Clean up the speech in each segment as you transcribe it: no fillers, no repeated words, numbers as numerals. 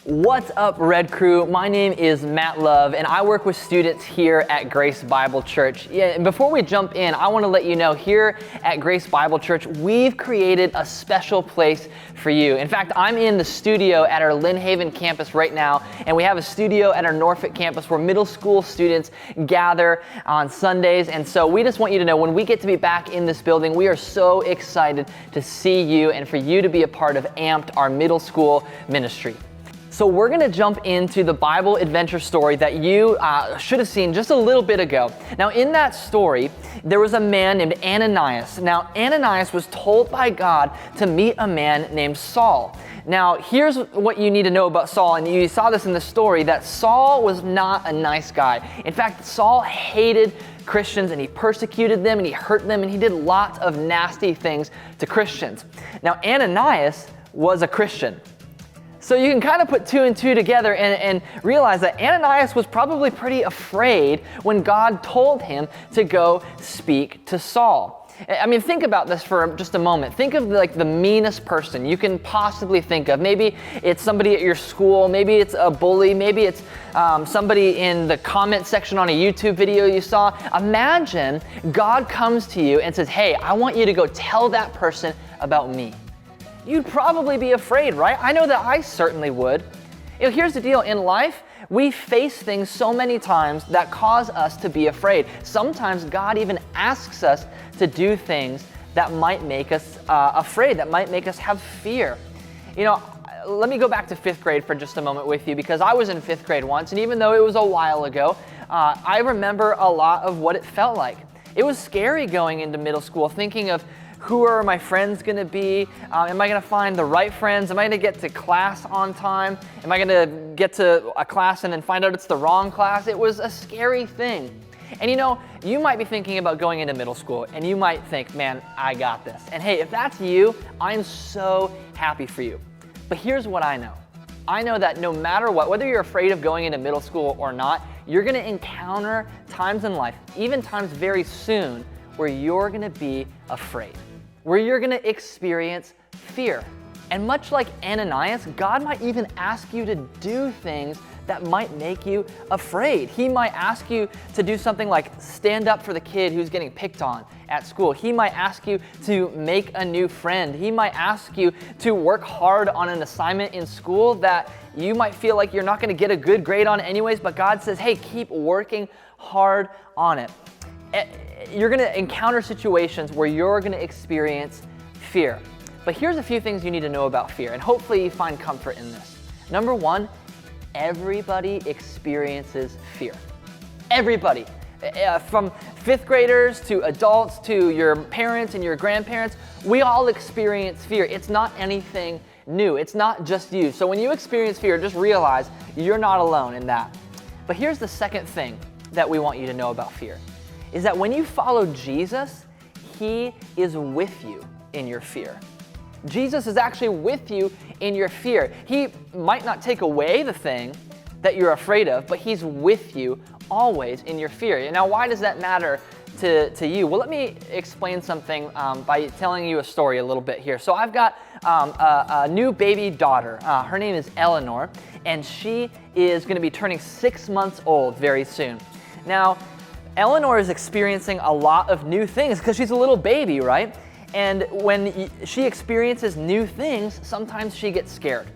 What's up, Red Crew? My name is Matt Love, and I work with students here at GraceBible.Church. Yeah, and before we jump in, I want to let you know here at GraceBible.Church, we've created a special place for you. In fact, I'm in the studio at our Lynn Haven campus right now, and we have a studio at our Norfolk campus where middle school students gather on Sundays. And so we just want you to know, when we get to be back in this building, we are so excited to see you and for you to be a part of AMPed, our middle school ministry. So we're going to jump into the Bible adventure story that you should have seen just a little bit ago. Now, in that story, there was a man named Ananias. Now, Ananias was told by God to meet a man named Saul. Now, here's what you need to know about Saul, and you saw this in the story, that Saul was not a nice guy. In fact, Saul hated Christians, and he persecuted them, and he hurt them, and he did lots of nasty things to Christians. Now, Ananias was a Christian. So you can kind of put two and two together and realize that Ananias was probably pretty afraid when God told him to go speak to Saul. I mean, think about this for just a moment. Think of like the meanest person you can possibly think of. Maybe it's somebody at your school, maybe it's a bully, maybe it's somebody in the comment section on a YouTube video you saw. Imagine God comes to you and says, "Hey, I want you to go tell that person about me." You'd probably be afraid, right? I know that I certainly would. You know, here's the deal. In life, we face things so many times that cause us to be afraid. Sometimes God even asks us to do things that might make us afraid, that might make us have fear. You know, let me go back to 5th grade for just a moment with you, because I was in 5th grade once, and even though it was a while ago, I remember a lot of what it felt like. It was scary going into middle school, thinking of, who are my friends going to be? Am I going to find the right friends? Am I going to get to class on time? Am I going to get to a class and then find out it's the wrong class? It was a scary thing. And you know, you might be thinking about going into middle school, and you might think, man, I got this. And hey, if that's you, I'm so happy for you. But here's what I know. I know that no matter what, whether you're afraid of going into middle school or not, you're going to encounter times in life, even times very soon, where you're going to be afraid, where you're going to experience fear. And much like Ananias, God might even ask you to do things that might make you afraid. He might ask you to do something like stand up for the kid who's getting picked on at school. He might ask you to make a new friend. He might ask you to work hard on an assignment in school that you might feel like you're not going to get a good grade on anyways, but God says, hey, keep working hard on it. You're going to encounter situations where you're going to experience fear. But here's a few things you need to know about fear, and hopefully you find comfort in this. Number one, everybody experiences fear. Everybody. From 5th graders to adults to your parents and your grandparents, we all experience fear. It's not anything new. It's not just you. So when you experience fear, just realize you're not alone in that. But here's the second thing that we want you to know about fear, is that when you follow Jesus, He is with you in your fear. Jesus is actually with you in your fear. He might not take away the thing that you're afraid of, but He's with you always in your fear. Now, why does that matter to you? Well, let me explain something by telling you a story a little bit here. So I've got a new baby daughter. Her name is Eleanor, and she is going to be turning 6 months old very soon. Now, Eleanor is experiencing a lot of new things because she's a little baby, right? And when she experiences new things, sometimes she gets scared.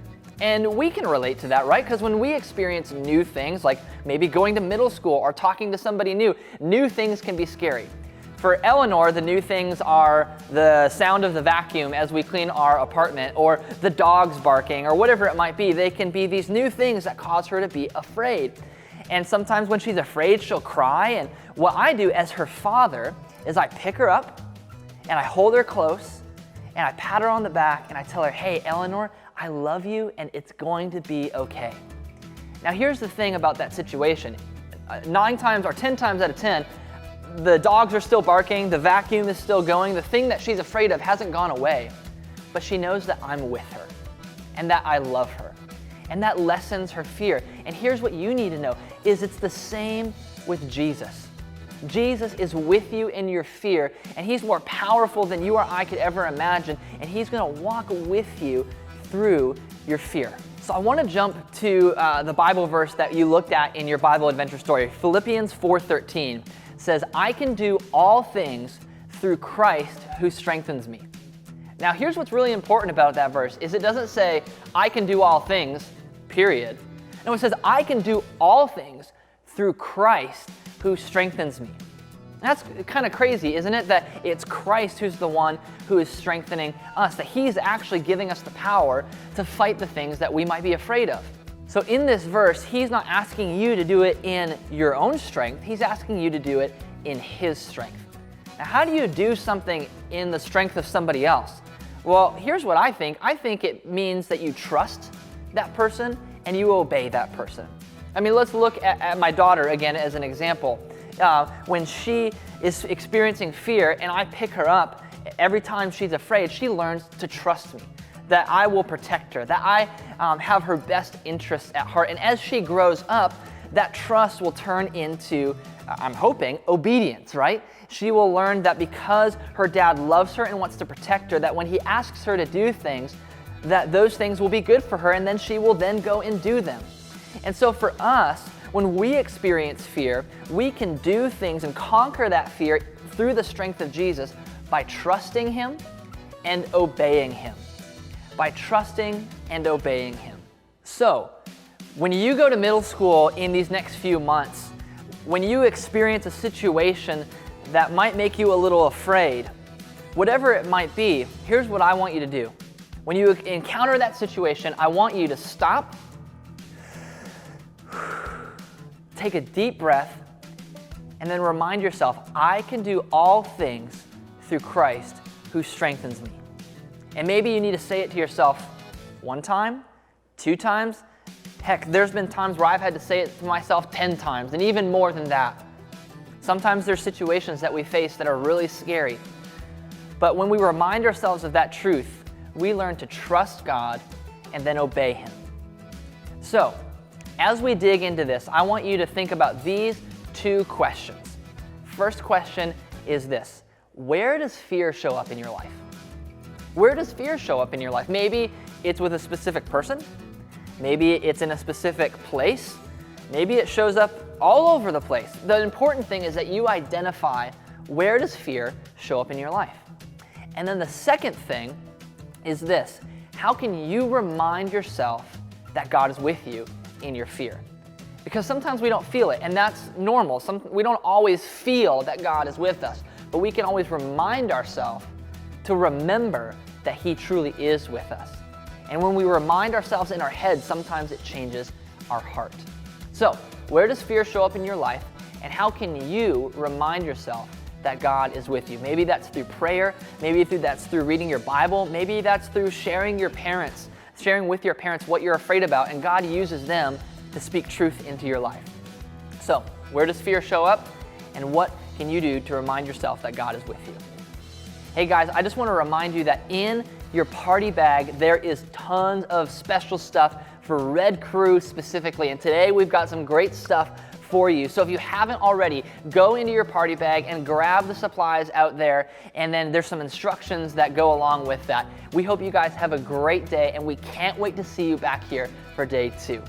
And we can relate to that, right? Because when we experience new things, like maybe going to middle school or talking to somebody new things can be scary. For Eleanor, the new things are the sound of the vacuum as we clean our apartment, or the dogs barking, or whatever it might be. They can be these new things that cause her to be afraid. And sometimes when she's afraid, she'll cry. And what I do as her father is I pick her up and I hold her close and I pat her on the back and I tell her, hey, Eleanor, I love you and it's going to be okay. Now, here's the thing about that situation. 9 times or 10 times out of 10, the dogs are still barking, the vacuum is still going, the thing that she's afraid of hasn't gone away, but she knows that I'm with her and that I love her. And that lessens her fear. And here's what you need to know, is it's the same with Jesus. Jesus is with you in your fear, and He's more powerful than you or I could ever imagine, and He's going to walk with you through your fear. So I want to jump to the Bible verse that you looked at in your Bible adventure story. Philippians 4:13 says, I can do all things through Christ who strengthens me. Now here's what's really important about that verse is it doesn't say, I can do all things, period. No, it says, I can do all things through Christ who strengthens me. That's kind of crazy, isn't it? That it's Christ who's the one who is strengthening us, that he's actually giving us the power to fight the things that we might be afraid of. So in this verse, he's not asking you to do it in your own strength, he's asking you to do it in his strength. Now, how do you do something in the strength of somebody else? Well, here's what I think. I think it means that you trust that person and you obey that person. I mean, let's look at my daughter again as an example. When she is experiencing fear and I pick her up, every time she's afraid, she learns to trust me, that I will protect her, that I have her best interests at heart. And as she grows up, that trust will turn into, I'm hoping, obedience, right? She will learn that because her dad loves her and wants to protect her, that when he asks her to do things, that those things will be good for her, and then she will then go and do them. And so for us, when we experience fear, we can do things and conquer that fear through the strength of Jesus by trusting him and obeying him. By trusting and obeying him. So, when you go to middle school in these next few months, when you experience a situation that might make you a little afraid, whatever it might be, here's what I want you to do. When you encounter that situation, I want you to stop, take a deep breath, and then remind yourself, I can do all things through Christ who strengthens me. And maybe you need to say it to yourself 1 time, 2 times. Heck, there's been times where I've had to say it to myself 10 times, and even more than that. Sometimes there's situations that we face that are really scary. But when we remind ourselves of that truth, we learn to trust God and then obey him. So, as we dig into this, I want you to think about these 2 questions. First question is this: where does fear show up in your life? Where does fear show up in your life? Maybe it's with a specific person. Maybe it's in a specific place. Maybe it shows up all over the place. The important thing is that you identify where does fear show up in your life. And then the second thing is this: how can you remind yourself that God is with you in your fear? Because sometimes we don't feel it, and that's normal. We don't always feel that God is with us, but we can always remind ourselves to remember that he truly is with us. And when we remind ourselves in our head, sometimes it changes our heart. So, where does fear show up in your life, and how can you remind yourself that God is with you? Maybe that's through prayer, maybe that's through reading your Bible, maybe that's through sharing with your parents what you're afraid about, and God uses them to speak truth into your life. So, where does fear show up, and what can you do to remind yourself that God is with you? Hey guys, I just want to remind you that in your party bag, there is tons of special stuff for RedCrew specifically, and today we've got some great stuff for you. So if you haven't already, go into your party bag and grab the supplies out there, and then there's some instructions that go along with that. We hope you guys have a great day, and we can't wait to see you back here for day 2.